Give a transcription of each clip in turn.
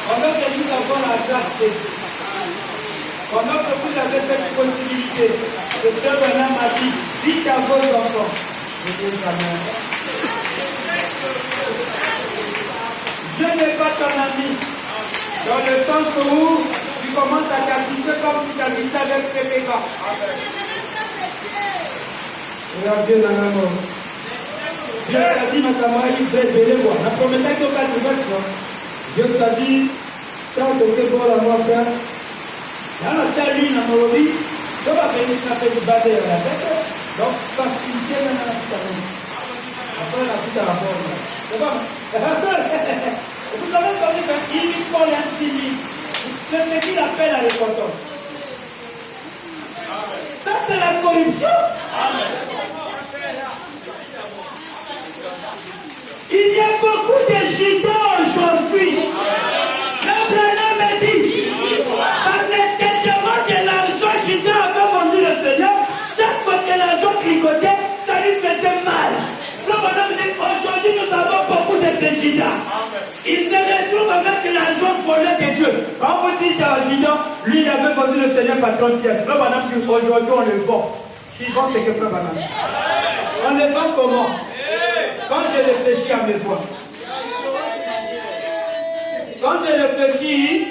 Pendant que nous avons la grâce de Dieu, pendant que vous avez cette possibilité, le Frère Branham m'a dit, dites à vos enfants, Dieu n'est pas ton ami. Dans le sens où tu commences à t'habituer comme tu t'habites avec Rebecca. Regardez dans la mort. Dieu t'a dit, ma camarade, venez voir. La première fois que tu as dit, Dieu t'a dit, tant que tu es bon à moi, frère. Dans la salle, il y a un lobby. Tu vas venir taper du bas de la tête. Donc, faciliter la tête. Après, la suite à la forme. C'est bon. Vous savez comment il faut l'intimide. C'est ce qu'il appelle à l'équateur. Ça, c'est la corruption. Il y a beaucoup de gitans aujourd'hui. Le Branham me dit, par l'entêtement de l'argent gitan avait vendu le Seigneur, chaque fois que l'argent tricotait, ça lui faisait mal. Le Branham dit, aujourd'hui nous avons beaucoup de ces gitans. Il se retrouve avec l'argent volé de Dieu. Quand vous dites à un gitan, lui il avait vendu le Seigneur par 30 pièces. Le Branham dit, aujourd'hui on le vend. Suivant ce que fait Branham. On le vend comment? Quand je réfléchis à mes voix, quand je réfléchis,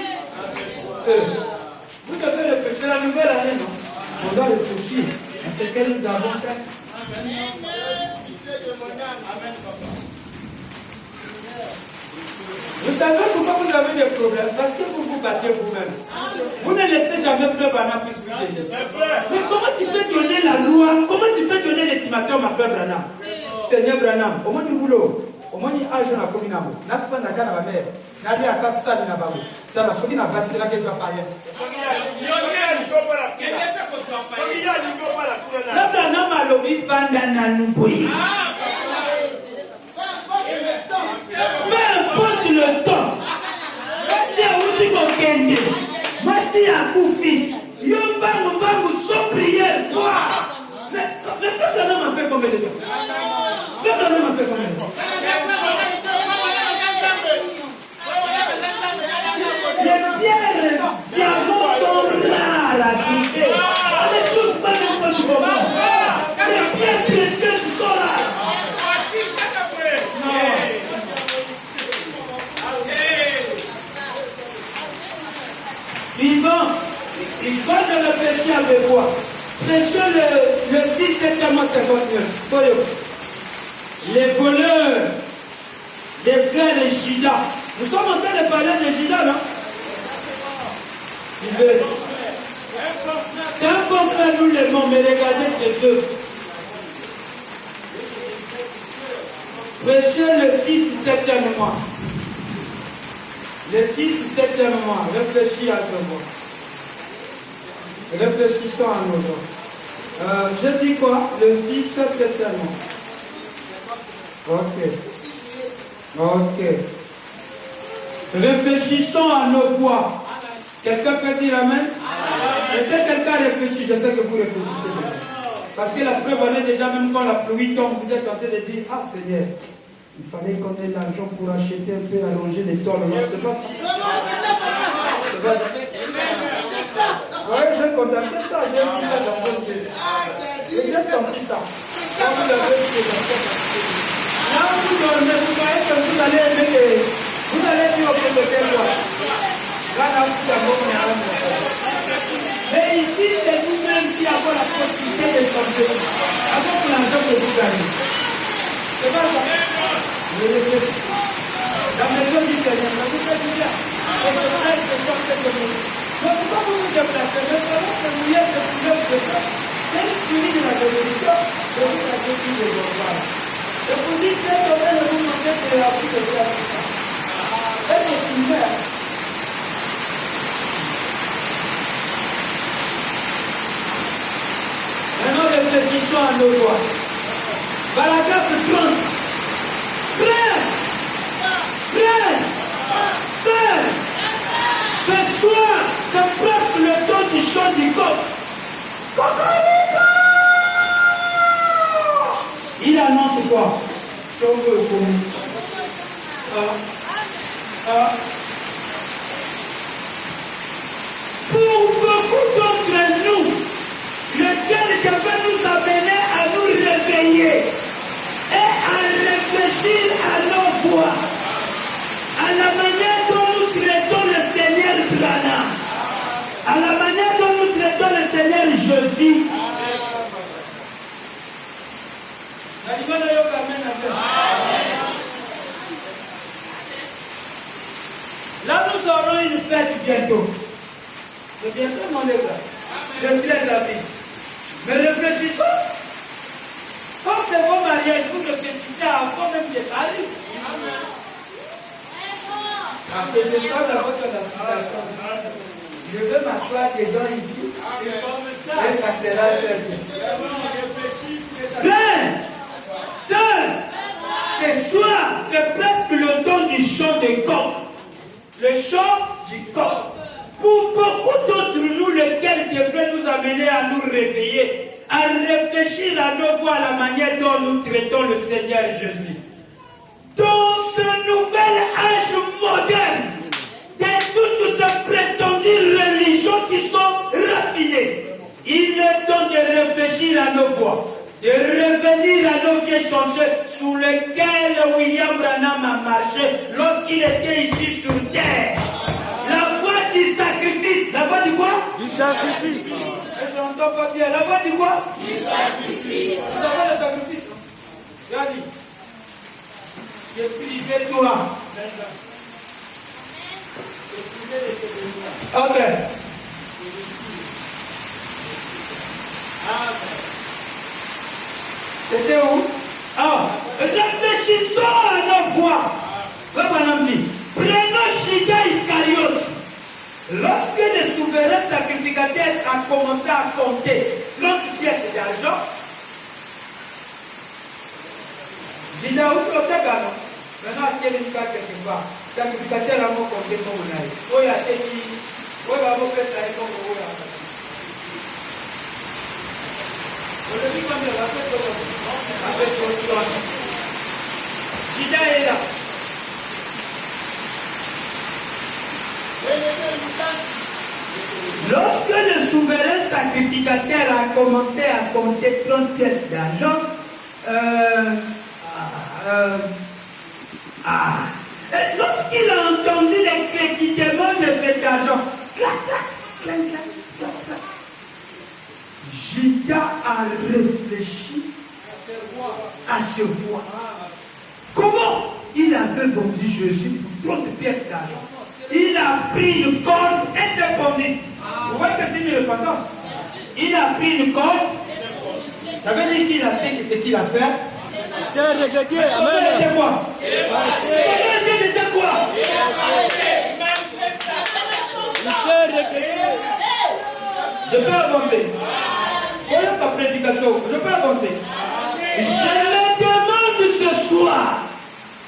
vous devez réfléchir à la nouvelle année, non? On doit réfléchir à ce que nous avons fait. Vous savez pourquoi vous avez des problèmes? Parce que vous vous battez vous-même. Vous ne laissez jamais Frère Branham puisse vous aider. Mais comment tu peux donner la loi? Comment tu peux donner l'ultimatum à Frère Branham? Seigneur Branham, au moins du boulot, au moins il y a un jeune à Kominamo, n'a pas de la mère, n'a pas de ça, n'a pas de ça, n'a pas de ça, n'a pas de ça. Branham a lobby Fandana Nouboui. Peu importe le temps, si à Outi Kokende, si à Koufi, Yombango Bango sans prière, toi. Mais le Frère Branham a fait combien de temps? Le Branham a fait combien de temps? Les pierres diamants sont rares à quitter. On n'est tous pas n'importe comment. Les pierres précieuses sont rares. Non. Suivant, il va de réfléchir avec moi. Prêchez le 6 septembre 59. Les voleurs des frères de Jida. Nous sommes en train de parler de Jida, non? C'est un bon frère, nous l'aimons, mais regardez ces deux. Prêchez le 6 ou 7e mois. Le 6 ou 7e mois. Réfléchis à deux mois. Réfléchissons à nos gens. Je dis quoi? Le 6 septembre. Ok. Ok. Réfléchissons à nos voix. Quelqu'un peut dire Amen? Est-ce que quelqu'un réfléchit? Je sais que vous réfléchissez déjà. Parce que la preuve, on est déjà, même quand la pluie tombe, vous êtes en train de dire, ah Seigneur, il fallait qu'on ait l'argent pour acheter un peu, allonger les tôles. Non, c'est pas ça. C'est ça. Oui, j'ai contacté ça. J'ai vu ça dans mon Dieu. J'ai senti ça. Quand vous l'avez vu, là, vous dormez, vous voyez que vous allez aimer les... Vous allez dire au de quel roi. Là, vous avez mais ici, c'est nous-mêmes qui avons la possibilité de changer. Avec l'argent que vous gagnez. C'est pas ça. La maison du Seigneur, vous faites du bien. Et je reste de sortir de vous. Donc, pourquoi vous vous déplacez? Mais savons que vous y êtes de couleur de ça. C'est l'esprit de la bénédiction, de vous la bénédiction de vos parents. Je vous dis que vous devez vous montrer que la vie de Dieu. Et c'est une mère. Maintenant, réfléchissons à nos lois. Paragraphe 30. Frère, frère, frère, ce soir, c'est presque le temps du chant du coq. Cocorico! Il annonce quoi? Jésus. Là, nous aurons une fête bientôt. C'est bientôt, mon frère. Je traite la vie. Mais réfléchissons. Quand c'est vos mariages, vous réfléchissez avant même de parler. Après, je parle à votre situation. Je veux m'asseoir dedans ici. Et ça sera fait. Frère, sœur, ce soir, c'est presque le temps du chant des coqs. Le chant du coq. Pour beaucoup d'entre nous, lequel devrait nous amener à nous réveiller, à réfléchir à nouveau à la manière dont nous traitons le Seigneur Jésus. Dans ce nouvel âge moderne, de toutes ces prétendues religions qui sont raffinées, il est temps de réfléchir à nos voies, de revenir à nos vieux sentiers sous lesquels William Branham a marché lorsqu'il était ici sur terre. La voie du sacrifice. La voie du quoi? Du sacrifice. Je n'entends pas bien. La voie du quoi? Du sacrifice. Vous savez le sacrifice? Regarde. J'ai privé toi. Ok. C'était où? Ah, réfléchissons à nos voies. Prenons Judas Iscariote. Lorsque le souverain sacrificateur a commencé à compter 30 pièces d'argent, Judas, où tu as gagné? Maintenant, il y a une carte quelque part. Le sacrificateur a compté pour vous. Oh, il y a des qui. Oh, il va vous faire ça et comme vous. Vous le dites comme ça, avec votre plan. Judas est là. Lorsque le souverain sacrificateur a commencé à compter 30 pièces d'argent, lorsqu'il a entendu les crépitements de cet argent, clac, clac, clac, clac, clac, clac, Judas a réfléchi à se voir. Comment il avait vendu Jésus pour 30 pièces d'argent? Il a pris une corde et s'est conduit. Vous voyez que c'est une repentance. Il a pris une corde. Ça veut dire qu'il a fait ce qu'il a fait. Il s'est regretté. Amen. C'était quoi? C'était quoi? Il s'est regretté. Je peux avancer. Voilà ta prédication. Je peux avancer. Je me demande ce soir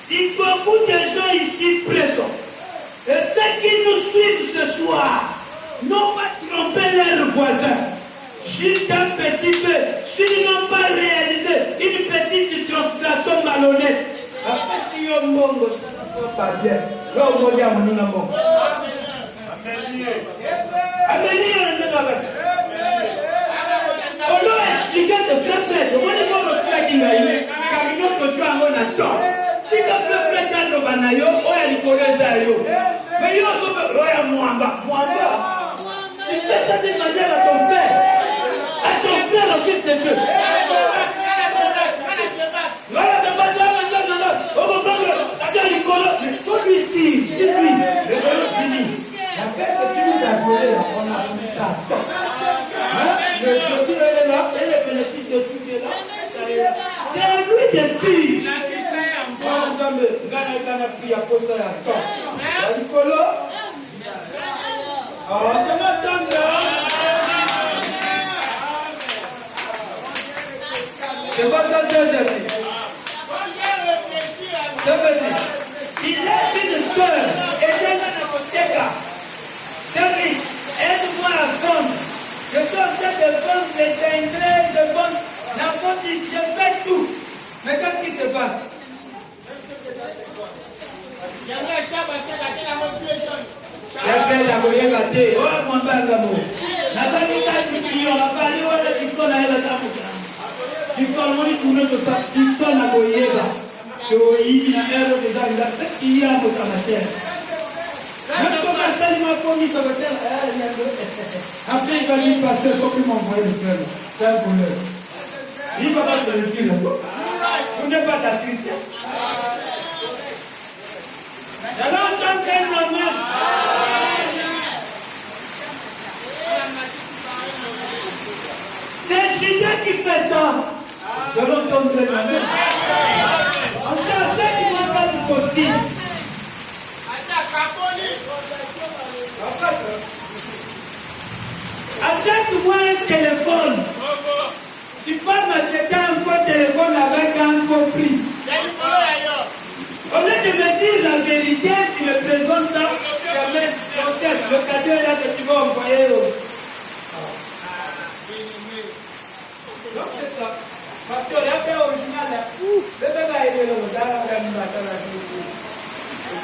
si beaucoup de gens ici présents et ceux qui nous suivent ce soir n'ont pas trompé leurs voisins. Juste un petit peu, s'ils n'ont pas réalisé une petite translation malhonnête. Après, si on monte, ça ne va pas bien. Là, on va dire à mon nom. On doit expliquer de frère. On va dire qu'on a dit car il faut que tu as un temps. Si le frère est dans le banayo, on a dit qu'on est d'ailleurs. Mais il y a aussi le Mwamba. Tu fais ça d'une manière à ton frère. À ton frère, le fils de Dieu. Voilà, on va prendre la colo. Tout lui dit, c'est lui. Le colo fini. La paix que tu nous as volé, on a mis ça. Le petit est là, et le bénéfice de tout est là. C'est à lui de dire. Gana pris à cause de la temps. La colo. Oh, c'est notre temps. C'est pas ça que j'ai dit. Il est une soeur, et j'ai un apothèque. David, aide-moi à vendre. Je suis en train de vendre des engrais, de vendre la boutique, je fais tout. Mais qu'est-ce qui se passe? J'ai fait la moyenne gâtée. Oh, mon père d'amour. La famille a dit, on va parler, on a dit qu'on a eu la table. Il faut aller tourner de ça, il faut la moyenne. Il y a un erreur de ça, il y a un peu de la terre. Même si on a m'a fourni sur le terrain. Après, il va dire, pasteur, il faut qu'il m'envoie le frère. C'est un bonheur. Il va pas te le dire. Vous n'êtes pas d'assister. Je l'entends qu'un amen. C'est Judas qui fait ça. Je l'entends qu'un amen. On sait qu'il n'a pas de possible. Achète-moi un téléphone. Tu peux m'acheter un faux téléphone avec un faux prix. Au lieu de me dire la vérité, tu me présentes ça, jamais le cadeau est là que tu vas envoyer. Donc c'est ça. Parce que l'appel original là, le bébé a aidé le regard,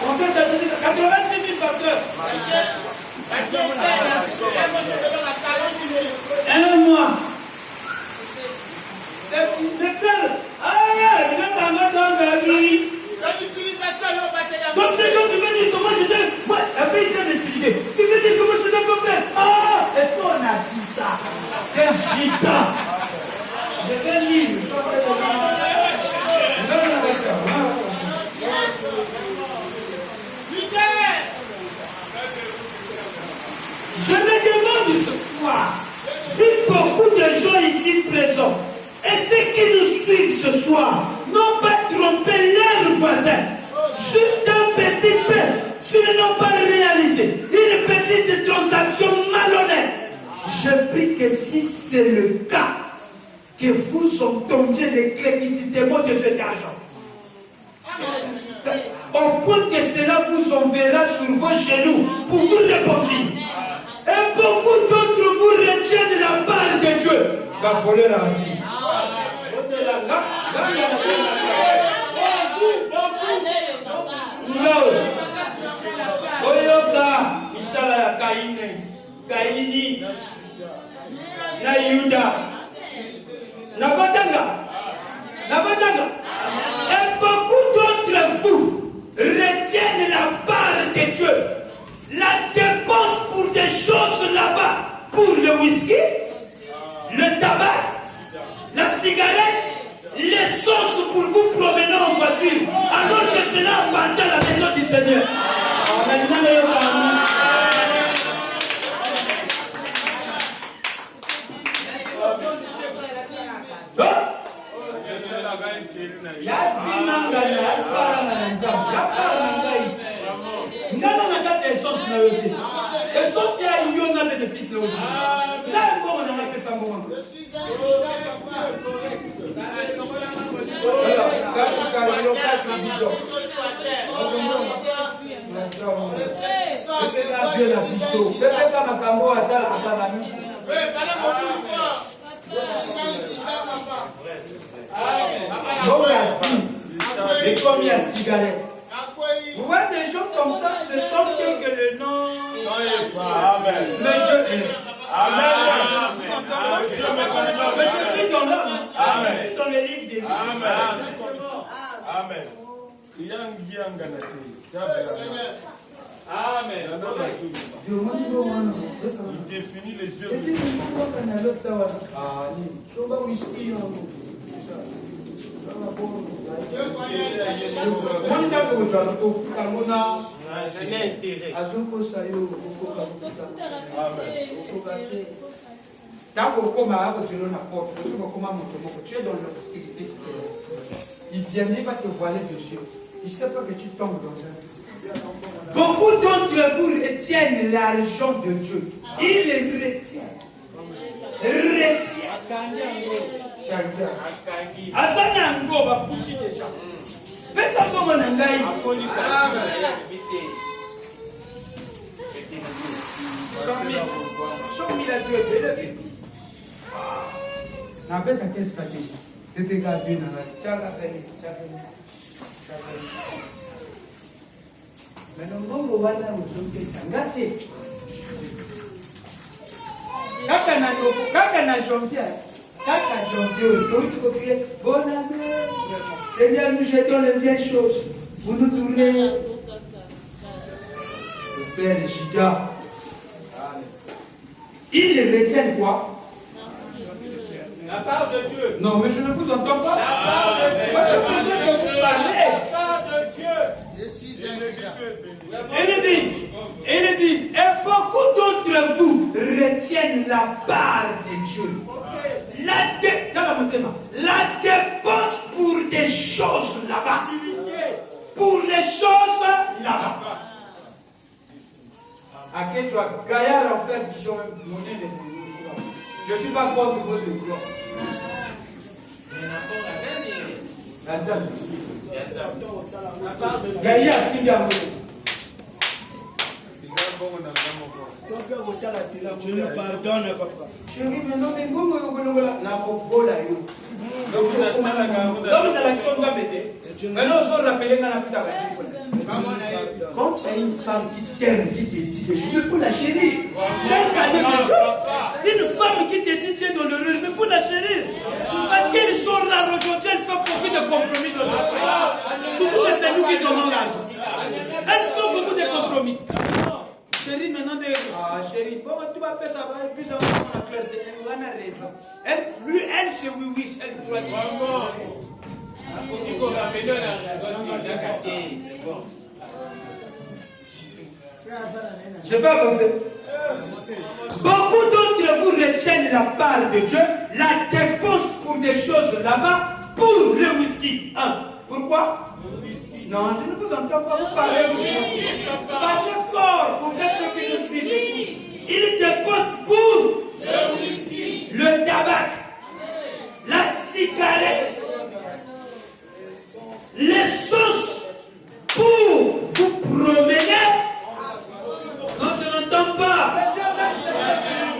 on s'est acheté 86 000 facteurs. Un mois. C'est ça. Ah, il va t'en dans la vie. Donc c'est quand tu veux dire comment je dois. Moi, après il s'est décidé. Tu veux dire comment je dois faire. Ah, est-ce qu'on a dit ça? C'est gitan. Je vais lire. Je me demande ce soir si beaucoup de gens ici présents et ceux qui nous suivent ce soir n'ont pas trompé leurs voisins. Juste un petit peu, s'ils n'ont pas réalisé une petite transaction malhonnête. Je prie que si c'est le cas, que vous entendiez les créditement de cet argent. Au point que cela vous enverra sur vos genoux pour vous repentir. Et beaucoup d'entre vous retiennent la part de Dieu. Va voler la vie. Non. Oyoka, Ishala Kaini, na Yuda, Nabatanga. Et beaucoup d'entre vous retiennent la part de Dieu. La dépense pour des choses là-bas, pour le whisky, le tabac, la cigarette, l'essence pour vous promener en voiture, alors que cela appartient à la maison du Seigneur. Et comme il y a cigarette. Vous voyez des gens comme ça, ce sont que le nom. Amen. Mais je suis dans l'homme. Je suis dans le livre des vies. Amen. Il définit les yeux. Il viendrait, il va te voiler dessus. Il ne sait pas que tu tombes dans un. Beaucoup d'entre vous retiennent l'argent de Dieu. Ils le retiennent. Azanango va foutre déjà. Mais ça va mon angaï. Sommi la Dieu belle. Na beta quelle stratégie? Bébé gabi na tchala feli. Mais non bongo wana uzoke sangate. Kaka na janvier. Kaka janvier, quand tu cries, bonne année. Seigneur, nous jetons les vieilles choses. Vous nous tournez. Le Père Judas. Ils retiennent quoi? La part de Dieu. Non, mais je ne vous entends pas. La part de Dieu. Votre sujet que vous parlez. La part de Dieu. Je suis un Judas. Il dit, et beaucoup d'entre vous retiennent la part de Dieu. La dépense pour des choses là-bas. Pour les choses là-bas. À quel tu as gaillard en faire vision monnaie de mon. Je ne suis pas contre vos écoles. Gaillard, si bien. Je me pardonne, papa. Chérie, mais non, mais bon, l'homme dans l'action va m'aider. Maintenant, on se rappelle quand quand tu as une femme qui t'aime, qui te dit des choses, il faut la chérir. C'est un cadeau de Dieu. Une femme qui te dit tu es douloureuse, il faut la chérir. Parce qu'elles sont rares aujourd'hui, elles font beaucoup de compromis dans leur vie. Surtout que c'est nous qui donnons l'argent. Elles font beaucoup de compromis. Chérie, maintenant, chérie, bon, tu vas faire ça, et puis ça va la clarté, on a raison. Elle, c'est oui, elle doit dire. Je vais avancer. Beaucoup d'entre vous retiennent la part de Dieu, la dépense pour des choses là-bas, pour le whisky. Pourquoi? Non, je ne vous entends pas vous parler. Parlez fort pour que ceux qui nous suivent. Il dépose pour le tabac, la cigarette, l'essence pour vous promener. Non, je n'entends pas.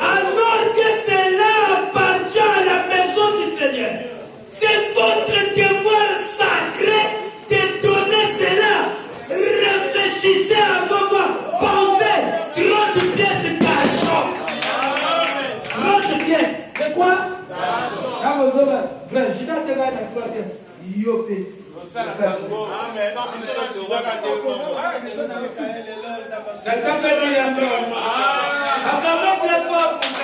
Alors que cela appartient à la maison du Seigneur. C'est votre devoir sacré de donner cela. Réfléchissez à vos voix. Pensez. 30 pièces d'argent. 30 pièces. C'est quoi? Frère, je vais te gagner la 3 pièces. Yopé. Quelqu'un peut dire un peu. Acclamons très fort pour ça.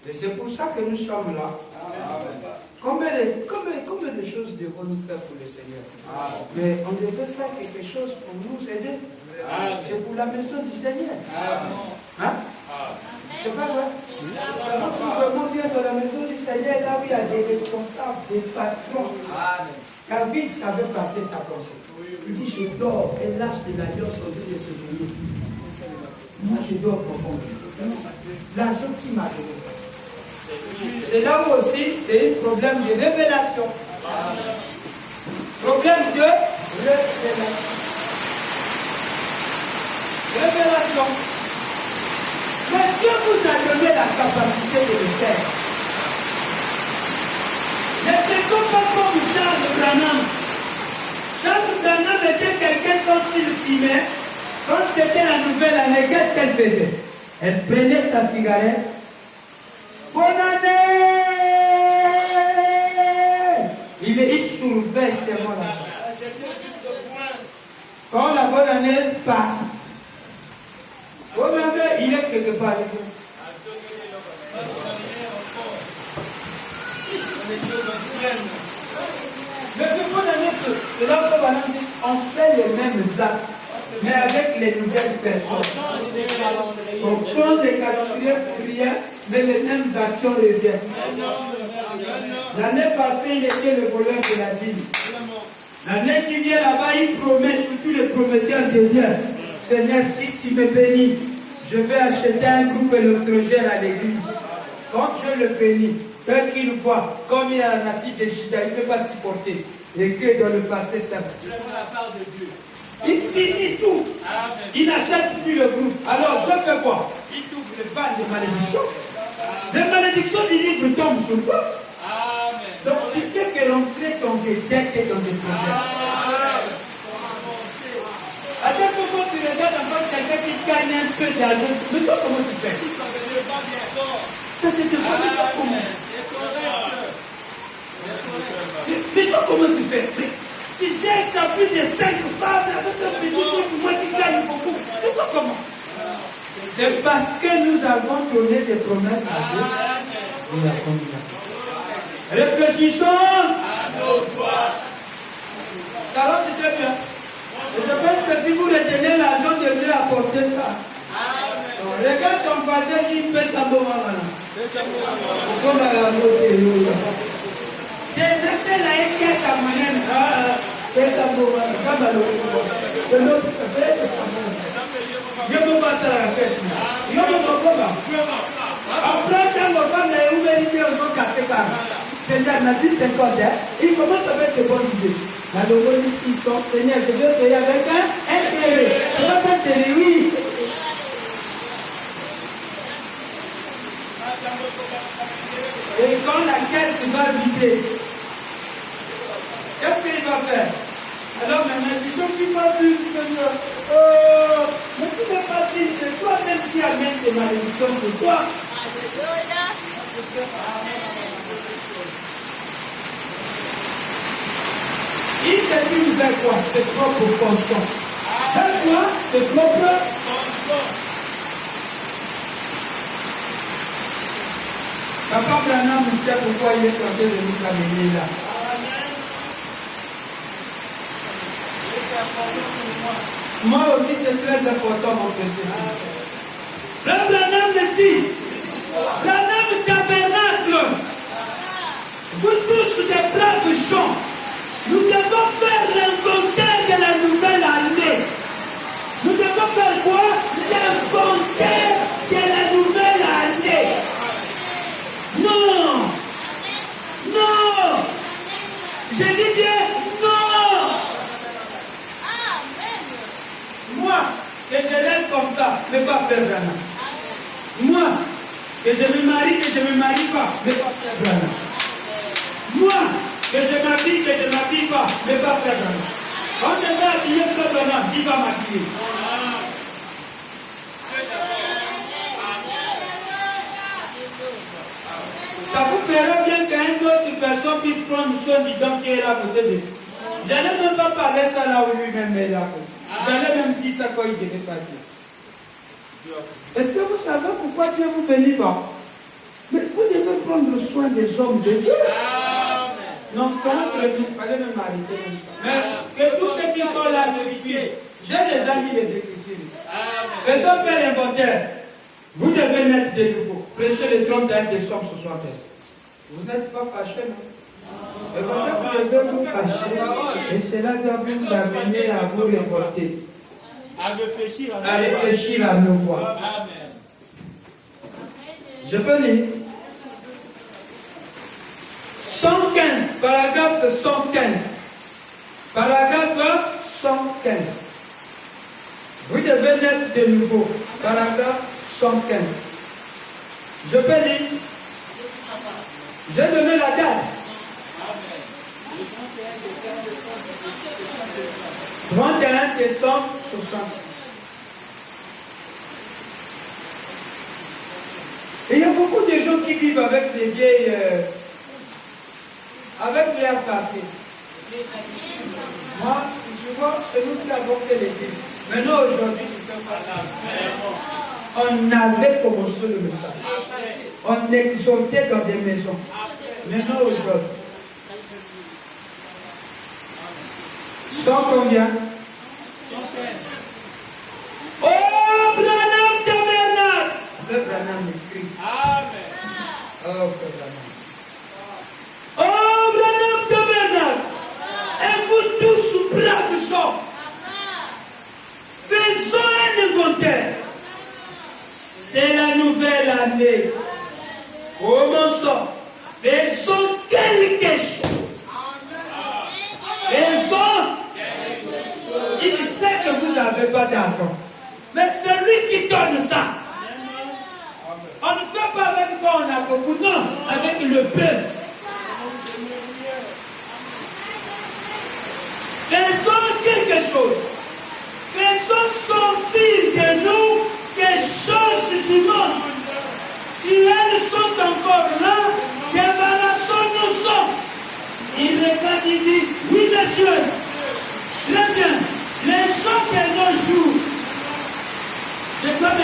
Et c'est pour ça que nous sommes là. Combien de choses devons-nous faire pour le Seigneur? Mais on devait faire quelque chose pour nous aider. C'est pour la maison du Seigneur. Hein? Je sais pas vrai. Nous devons bien dans la maison du Seigneur, là où il y a des responsables, des patrons. David savait passer sa pensée. Il dit, je dors et lâche de l'alliance au lieu de se mouiller. Moi, je dors profondément. L'argent qui m'a donné ça. C'est là où aussi, c'est un problème de révélation. Problème de révélation. Révélation. Mais Dieu vous a donné la capacité de le faire. Ne faisons pas comme Charles Branham. Charles Branham était quelqu'un quand il filmait, quand c'était la nouvelle année, qu'est-ce qu'elle faisait? Elle prenait sa cigarette. Bonne année! Il soulevait tellement la chose. Quand la bonne année passe, bonne année, il est quelque part. Les choses anciennes. Mais ce bonne année, c'est là qu'on on fait les mêmes actes, mais avec les nouvelles personnes. On change les calendriers pour prière, mais les mêmes actions reviennent. L'année passée, il était le voleur de la ville. L'année qui vient là-bas, il promet, surtout les prometteurs de Dieu. Seigneur, si tu me bénis, je vais acheter un groupe électrogène à l'église. Quand je le bénis, dès qu'il voit, comme il y a un natif de Chida, il ne peut pas supporter. Et que dans le passé, ça va. Il finit tout. Il n'achète plus le groupe. Alors, je fais quoi? Il ouvre le bas de malédiction. Les malédictions du livre tombent sur toi. Donc, tu sais que l'entrée dans des dettes et dans des problèmes. À quel moment tu regardes encore quelqu'un qui gagne gagner un peu d'argent. Mais toi, comment tu fais? Ça ne pas bientôt. Ça, c'est de quoi? Mais toi, comment? C'est correct. Mais toi, comment tu fais? Mais tu cherches à plus de 5 femmes avec un petit truc, moi qui gagne beaucoup. Mais toi, comment? C'est parce que nous avons donné des promesses à Dieu. Nous l'avons dit. Réfléchissons. Ça va, c'est très bien. Et je pense que si vous retenez l'argent de Dieu, apportez ça. Regarde ton voisin qui fait sa bonne maman. Pourquoi la beauté? C'est la caisse à moyenne. Fais sa bonne maman. Comme à l'autre, ça fait sa bonne maman. Je ne peux pas ça à la caisse. Je ne peux pas. Après, quand mon femme est ouverte, il y a un autre café. C'est un adulte 50 ans. Il commence avec de bonnes idées. La logorie, ils sont, Seigneur, je veux payer avec un intérêt. Je ne veux pas te oui. Et quand la caisse va vider, qu'est-ce qu'il va faire? Alors maintenant, il faut qu'il va plus, Seigneur. Oh, mais tu n'es pas dit, c'est toi-même qui amène tes malédictions pour toi. Il s'agit de faire quoi? Ses propres consciences. C'est quoi? Ses propres consciences. Papa Branham me sait pourquoi il est tenté de nous amener là. Moi aussi, c'est très important, mon petit. Frère Branham me dit, Branham tabernacle, vous tous des braves gens, nous devons faire l'inventaire de la nouvelle année. Nous devons faire quoi? L'inventaire de la nouvelle année. Non! Non! Je dis bien non! Moi, que je laisse comme ça, ne pas faire Branham. Moi, que je me marie, que je ne me marie pas, ne pas faire Branham. Moi, que je m'habille, que je ne m'habille pas, ne pas faire Branham. Quand je vais habiller Frère Branham, qui va m'habiller? Ça vous fera bien qu'une autre personne puisse prendre son bidon qui est là à côté de lui. Je n'allais même pas parler ça là où lui-même est là. J'allais même dire ça quand il devait partir. Est-ce que vous savez pourquoi Dieu vous bénit pas? Mais vous devez prendre soin des hommes de Dieu. Non, c'est entre nous. Allez même arrêter même ça. Mais que tous ceux qui sont là me suivent. J'ai déjà mis les Écritures. Faisons faire l'inventaire. Vous devez naître de nouveau. Prêchez le 31 décembre ce soir. Vous n'êtes pas fâchés, non? Et vous devez vous fâcher. Et cela doit vous amener à vous révolter. À réfléchir à nos voix. Amen. Je peux lire. 115, paragraphe 115. Paragraphe 115. Vous devez naître de nouveau. Paragraphe 115. Je peux lire. J'ai donné la date. 31 décembre 60. Et il y a beaucoup de gens qui vivent avec des vieilles. Avec l'air passé. Moi, tu vois, c'est nous qui avons fait l'église. Maintenant, aujourd'hui, nous sommes pas là. On avait commencé le message. On exhortait dans des maisons. Maintenant, aujourd'hui. Sans combien? Oh, Branham tabernacle! Le Branham écrit. Amen. Oh, Branham. Oh, Branham tabernacle! Et vous tous, braves gens, faisons un inventaire. C'est la nouvelle année. Commençons. Faisons quelque chose. Faisons. Il sait que vous n'avez pas d'argent. Mais c'est lui qui donne ça. On ne fait pas avec quoi on a beaucoup, non, avec le peuple. Faisons quelque chose. Faisons sortir de nous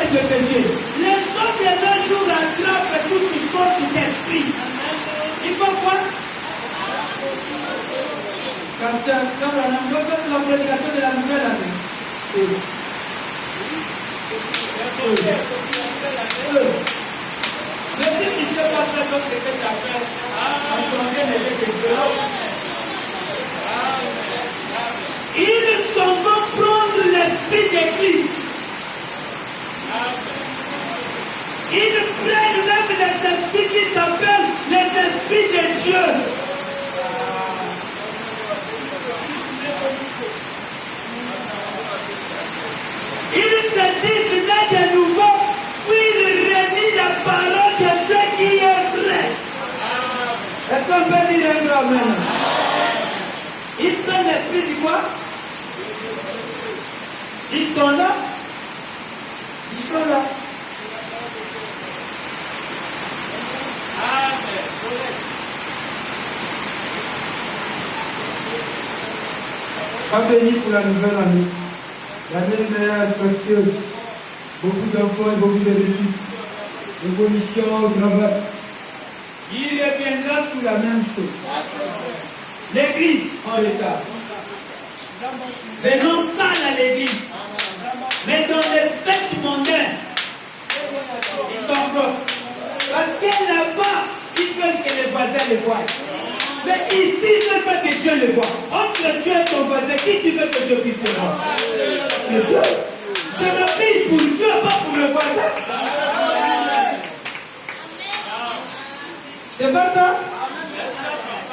avec le péché. Les hommes de nos jours attrapent tout ce qui compte d'esprit. Il faut quoi? Quand on a fait la prédication de la nouvelle année. Mais si tu ne sais pas faire ce que tu as fait, on s'en vient les ils s'en vont prendre l'esprit de Christ. Ils prennent même les esprits qui s'appellent les esprits de Dieu. Ils se disent là de nouveau, puis ils redisent la parole de Dieu qui est vrai. Est-ce qu'on peut dire un grand amen? Ils prennent l'esprit du quoi? Ils sont là. Ils sont là. Pas béni pour la nouvelle année. L'année meilleure, précieuse. Beaucoup d'enfants et beaucoup de réussites. Évolution au travail. Il reviendra sur la même chose. L'église en retard. Venons sales à l'église. Mais dans les fêtes mondaines, ils sont proches. Parce que là-bas, ils veulent que les voisins les voient. Mais ici, ils ne veulent pas que Dieu les voie. Entre Dieu et ton voisin, qui tu veux que Dieu puisse le voir? C'est Dieu. Je me prie pour Dieu, pas pour le voisin. C'est pas ça?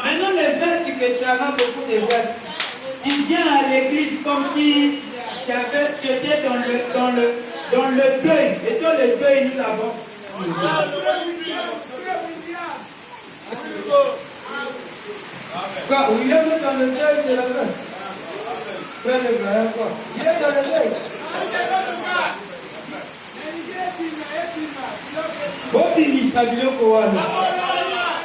Maintenant, les vestes que tu as beaucoup de vestes. Il vient à l'église comme si tu étais dans le deuil. Et toi, le deuil, nous l'avons. Quoi? Il est dans le deuil de la fête. Frère de Graham, quoi? Il est dans le deuil. Bobini Sabiloko wana.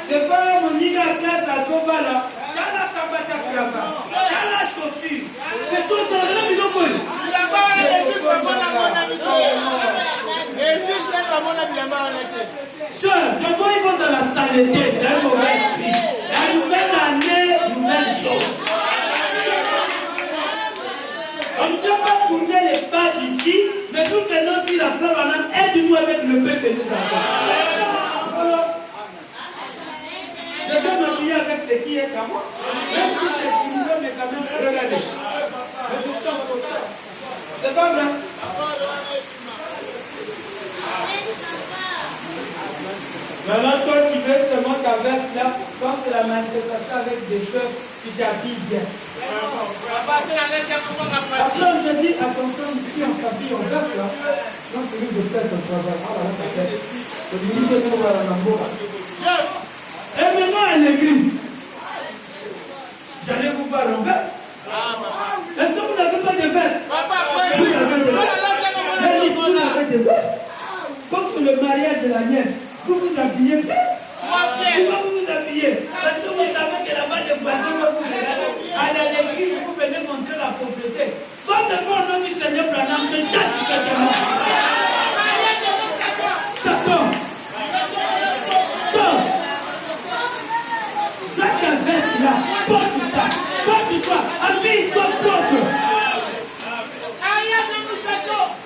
C'est pas mon nid à place à Sobala. Yala Kabata Kraba. Yala chaussure. C'est tout ça, là, Biloko. Sœur, de quoi ils vont dans la saleté? C'est un mauvais esprit. La nouvelle année, nouvelle chose. On ne peut pas tourner les pages ici, mais nous venons dire la fleur en âme, aide-nous avec le peu que nous avons. Je vais m'appuyer avec ce qui est à moi. Même si c'est similaire, mais quand même, regardez. C'est pas vrai. Maintenant, toi, tu veux seulement ta veste là, quand c'est la manifestation avec des choses, tu t'habilles bien. Après, je dis, attention, ici, on s'habille en veste là. Donc, c'est lui de faire ton travail. Ah, voilà, ta veste. Je dis, je vais voir la lambeau. Et maintenant, à l'église, j'allais vous voir en veste. Est-ce que vous n'avez pas de veste? Vous avez des vestes. Comme sur le mariage de la nièce. Vous vous habillez bien. Pourquoi vous vous habillez? Parce que vous savez que là-bas, les voisins vont vous regarder. À l'église, vous venez montrer la pauvreté. Soit de voir au nom du Seigneur Branham, je chasse cette demande. Satan. Sors. Sois ta veste là. Porte ça. Porte-toi. Habille-toi propre.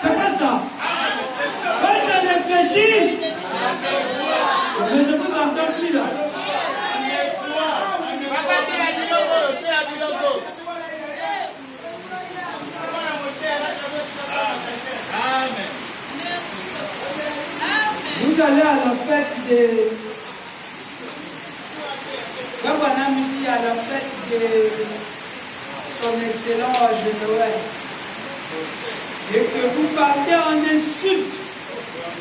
C'est pas ça. Quand je réfléchis, mais je vous entends plus là. Vous allez à la fête de... Quand on a mis à la fête de son excellent Noël, et que vous partez en insulte.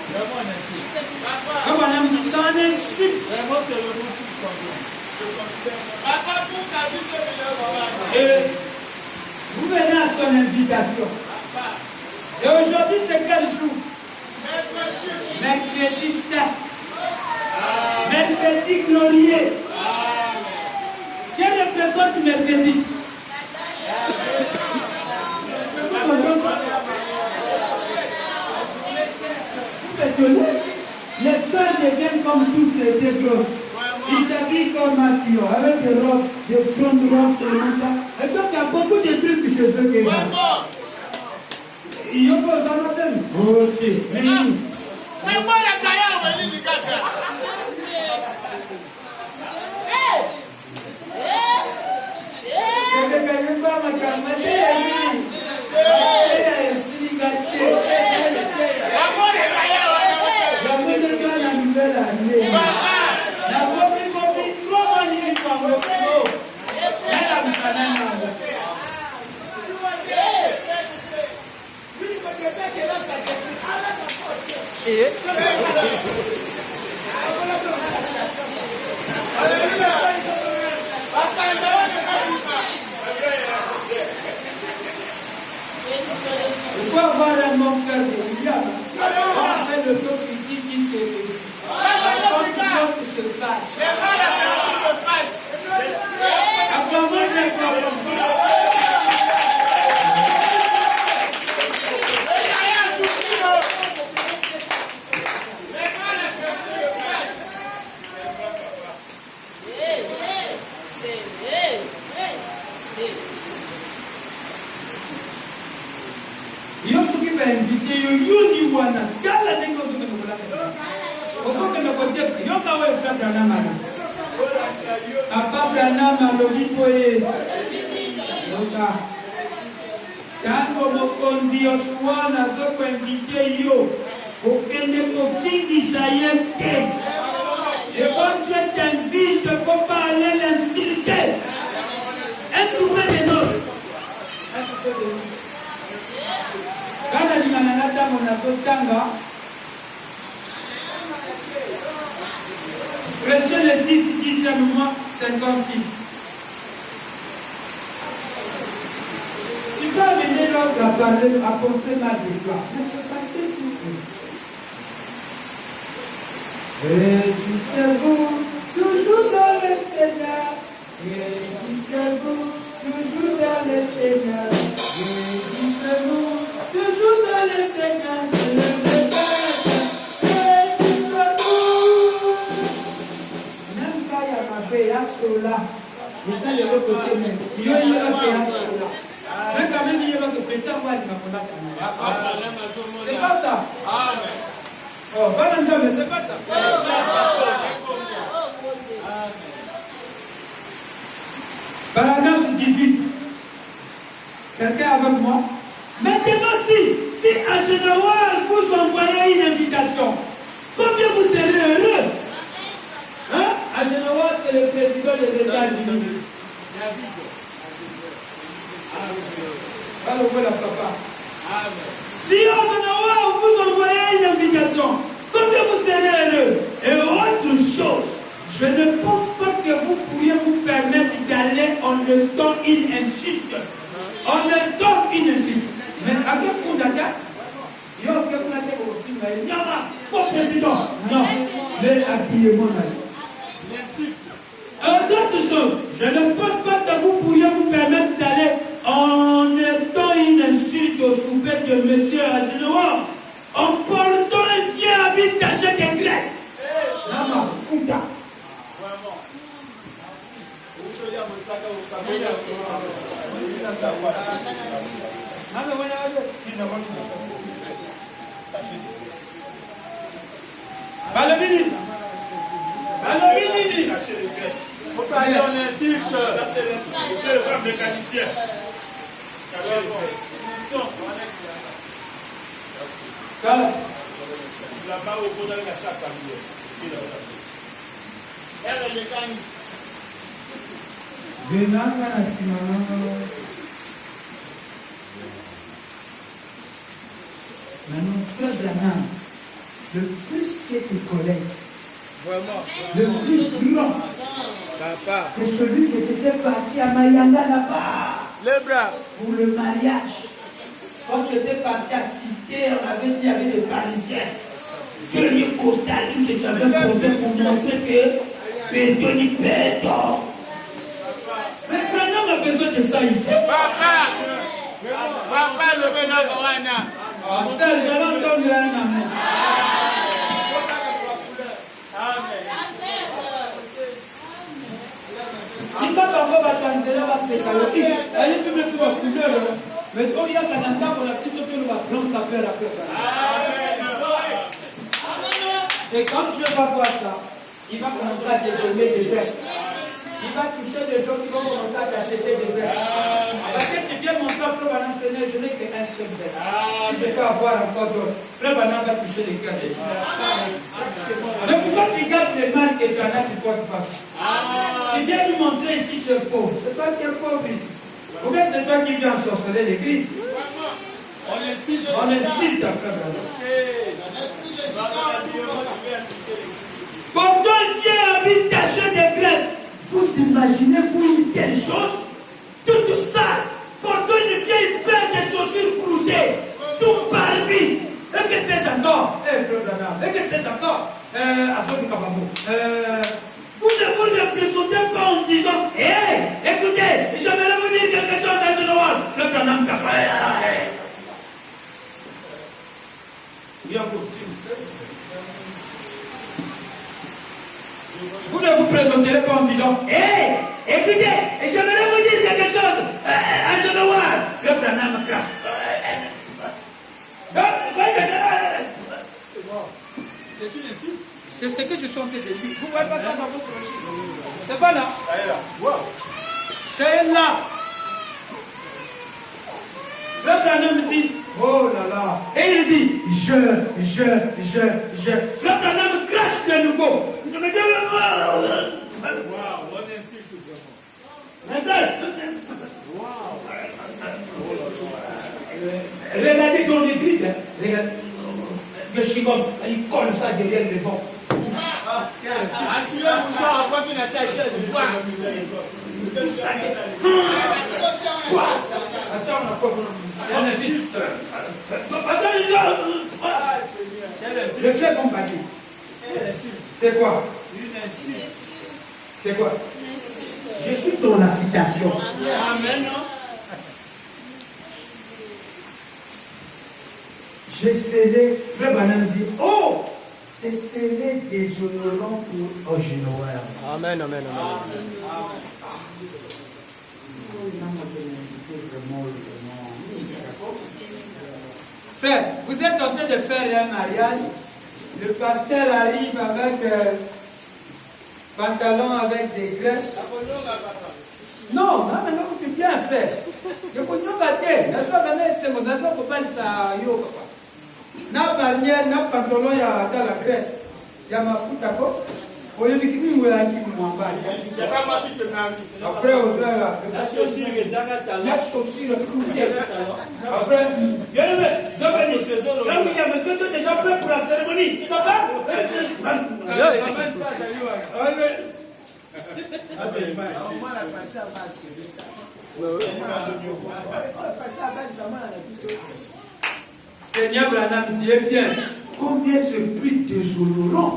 Vraiment un insulte. Quand on a mis ça en insulte. Vraiment, c'est le mot qui convient. Et vous venez à son invitation. Et aujourd'hui, c'est quel jour? Mercredi saint. Mercredi glorieux. Quelle représente mercredi? côté gauche. Il s'habille comme Massio, avec des robes, des troncs de robes, seulement ça. Et donc, il y a beaucoup de trucs chez eux qui sont. Il y a pas de temps. Oh, c'est. Mais voilà, Gaïa, on va lui dire. Il faut avoir un bon cœur de William. On fait le taux critique qui se cache. Invité Yuni Wana, Gala Nego de Mola. Au que le côté, Yokawa et Fabranamana. A Fabranama, le Vipoé. Yoka. Tango Mokondi Oswana, Zoko invité Yo. Aucun de vos filles d'Israël. Et quand tu t'invites, il ne faut pas aller l'insulter. Un souper de noces. Un souper de noces. Quand on a un dame, on a tout le temps. Prêchez le 6, 10e mois, 56. Tu peux amener l'autre à parler, à penser mal de toi. Mais c'est parce que et tu servons toujours dans le Seigneur. Et tu servons toujours dans le Seigneur. Et tu servons toujours dans le Seigneur. Même quand il y a ma béa sola, mais ça, il y a l'autre côté même. Il y a une béa sola. Même quand même, il y a l'autre côté, ça, moi, il m'a pas. C'est pas ça. Oh, mais c'est pas ça. Paragraphe 18. Quelqu'un avec moi? Maintenant, si à Général vous envoyez une invitation, combien vous serez heureux? Hein? À Général, c'est le président des États-Unis. Alors voilà, papa. Si à Général vous envoyez une invitation, combien vous serez heureux? Et autre chose, je ne pense pas que vous pourriez vous permettre d'aller en jetant une insulte. En jetant une insulte. Mais à quel fond d'attaque? Il y a quelqu'un qui il y a faux président. Non, mais habillez-moi là. D'autres choses, je ne pense pas que vous pourriez vous permettre d'aller en jetant une insulte au souper de monsieur Agenoa, en portant un vieux habit taché de graisse. Nama, puta. Balabini. Faut pas aller en insulte. Ça, c'est l'insulte. Le grand mécanicien. Là-bas, au bout de la salle, elle est mécanique. Maintenant, frère Branham, le plus que tu collègues, le plus grand, c'est celui qui était parti à Mayanga là-bas. Les bras. Pour le mariage. Quand tu étais parti assister, on avait dit qu'il y avait des Parisiens. Que les postales que tu avais posé pour montrer que Pédoni Pédon. Mais Branham a besoin de ça ici. Papa, le Bénagoana. Ah, ça, je l'entends bien. Amen. Si pas par rapport à Tanzania, c'est calorique. Elle est sur le tour à couleur. Mais quand il y a un temps pour la petite sauter, on va prendre sa peur à faire. Et quand Dieu va voir ça, il va commencer à déjeuner des vestes. Il va toucher des gens qui vont commencer à t'acheter des vestes. Parce que tu viens montrer à Frère Banane, Seigneur, je n'ai qu'un seul veste. Si je peux avoir encore d'autres, Frère Banane va toucher les cœurs des gens. Mais pourquoi tu gardes les mains que tu en as, tu portes pas? Tu viens lui montrer si tu es pauvre. C'est toi qui es pauvre ici. Ou bien c'est toi qui viens sorceler l'église. On incite ta Frère Banane. Quand un vient habite taché de graisse, vous imaginez-vous une telle chose? Tout ça, pourtant une vieille paire de chaussures croûtées, tout barbie. Et que sais-je encore? Frère Branham, et que sais-je encore? Azoni Kabambo. Vous ne vous représentez pas en disant, hé, écoutez, j'aimerais vous dire quelque chose à Noël. Frère Branham, bien continue. Vous ne vous présenterez pas en disant, hé, écoutez, j'aimerais vous dire quelque chose à Genoir. Frère Branham crache. C'est une insulte. C'est ce que je chantais de lui. Vous ne voyez pas ça dans votre projet. C'est pas là. C'est là. Frère Branham dit, oh là là. Et il dit, je. Frère Branham crache de nouveau. Regardez dans l'église, regardez, le chigon, il colle ça derrière les bancs. Le fait compagnie. C'est quoi? C'est quoi? Je suis dans la citation. Amen. J'ai scellé, Frère Branham dit, oh, c'est scellé déshonorant pour Oginoir. Amen. Frère, vous êtes en train de faire un mariage. Le pasteur arrive avec pantalon avec des graisses. Non, tu bien, frère. Je connais pas tel. Je ne pas ça. Na barrière, na pantalon, il y a dans la graisse. Il y a ma foute à gauche. Au lieu de qui nous a dit qu'on m'en parle. C'est pas moi qui se marie. Après, on se là. La chaussure est dans la talon. La chaussure est après, viens le mettre. Jean-William, est-ce que tu es déjà prêt pour la cérémonie? Tu s'en va? Moi, la pasteur va assurer. Seigneur Branham dit, eh bien, combien c'est plus déshonorant,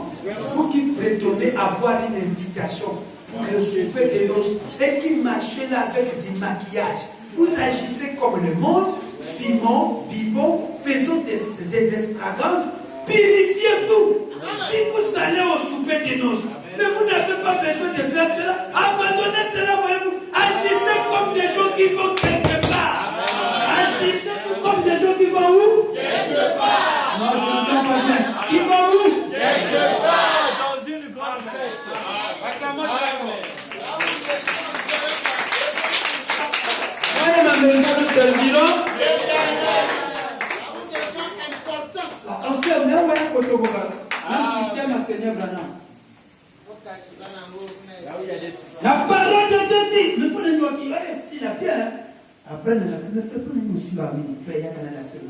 vous qui prétendez avoir une invitation pour le souper des noces et qui marchez là avec du maquillage. Vous agissez comme le monde, fumons, vivons, faisons des extravagances. Purifiez-vous. Si vous allez au souper des noces, mais vous n'avez pas besoin de faire cela, abandonnez cela, voyez-vous. Agissez comme des gens qui vont quelque part. Agissez-vous comme des gens qui vont où? Quelque part. Non, je n'entends pas bien. Ils vont où? Quelque part. Dans une grande fête. Voyez la maison de Termino. On sait, on est où est Kotoboga? Un système à Seigneur Branham. La parole de Dieu dit, mais pour les gens qui restent là bien, après, ne fait pas nous aussi la vie, frère, il y a Canada sur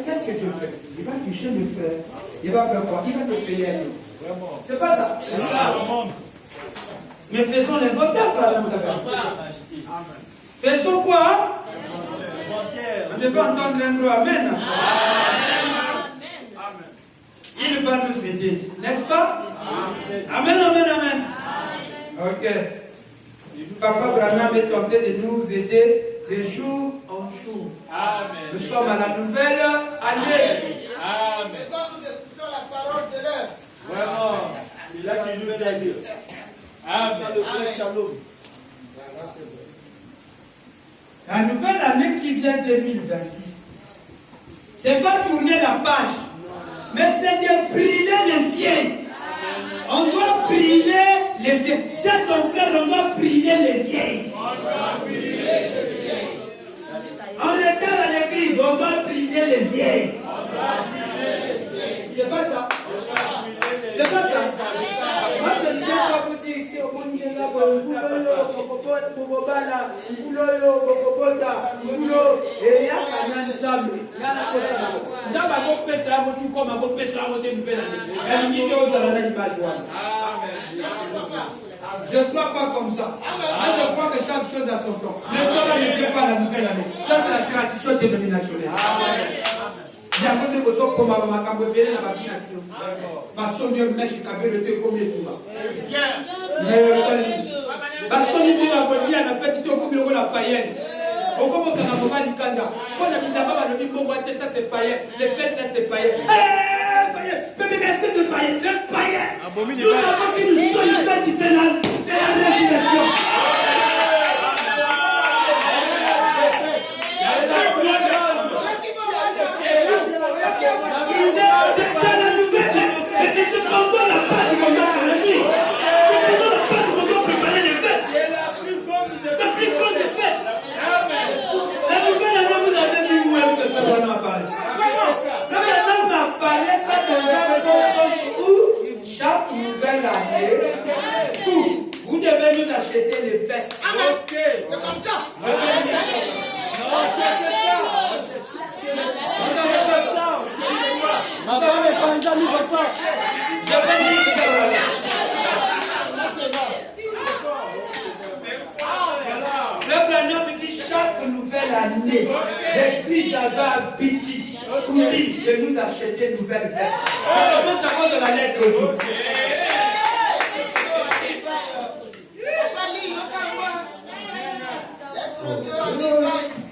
qu'est-ce que je fais? Il va toucher le frère. Il va faire quoi? Il va te payer un autre. C'est pas ça. C'est ça. Mais faisons l'inventaire, par exemple. Faisons quoi? On devait entendre un gros amen. Il va nous aider, n'est-ce pas? Amen, amen, amen. Ok. Papa Branham est tenté de nous aider de jour en Bonjour. Amen. Nous sommes à la nouvelle année. Amen. C'est comme nous écoutons la parole de l'heure. Vraiment. C'est là qu'il nous aide. Ça le fait shalom. Voilà, c'est vrai. La nouvelle année qui vient 2026. C'est pas tourner la page, mais c'est de brûler les vieilles. On doit brûler les vieilles. Dis à ton frère, on doit brûler les vieilles. En étant à l'église, on doit brûler les vieilles. C'est pas ça. C'est pas ça. Moi, je sais pas vous dire ici au monde qui est là, je ne crois pas comme ça. Je crois que chaque chose a son temps. Le temps ne vient pas la nouvelle année. Ça, c'est la tradition dénominationnelle. Il y a des choses comme ma cambrelle na bafina kilo. Basoni meshi kabelo te comme tout là. Basoni bila kolia na fête te comme la païenne. Au comme kana mama likanda. Quand la bitaba ba le bongo ça c'est païen. Les fêtes là c'est païen. Mais est-ce que c'est païen? C'est païen. Nous savons que nous sommes une fête du Sénat. C'est la résurrection. C'est ça la nouvelle. Et c'est pendant la pâte qu'on doit se réunir. C'est pendant la pâte qu'on doit préparer les fêtes. C'est la plus grande des fêtes. La nouvelle année, vous avez vu où elle se fait vraiment apparaître. Là, maintenant, apparaît, ça c'est un sens où chaque nouvelle année, vous devez nous acheter les vestes. Ok. C'est comme ça. Ma femme est pas déjà nous votant. Je vais dire que le Branham dit chaque nouvelle année, l'Église avait habitué de nous acheter de nouvelles vestes. Comment ça va de la lettre aujourd'hui?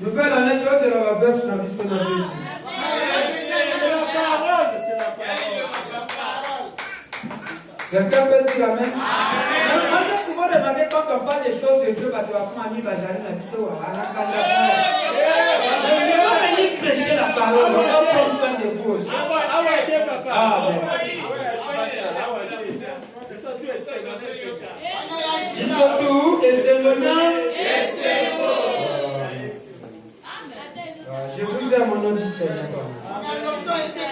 Nouvelle année, tu as la veste dans l'histoire. Quelqu'un peut dire Amen. Maintenant, souvent remarquer quand on parle des choses de Dieu, tu vas prendre ami Bazali, la mission, on va venir prêcher la parole, on va prendre soin de vous aussi. Ils sont tous, et c'est le nom. Je vous aime au nom du Seigneur.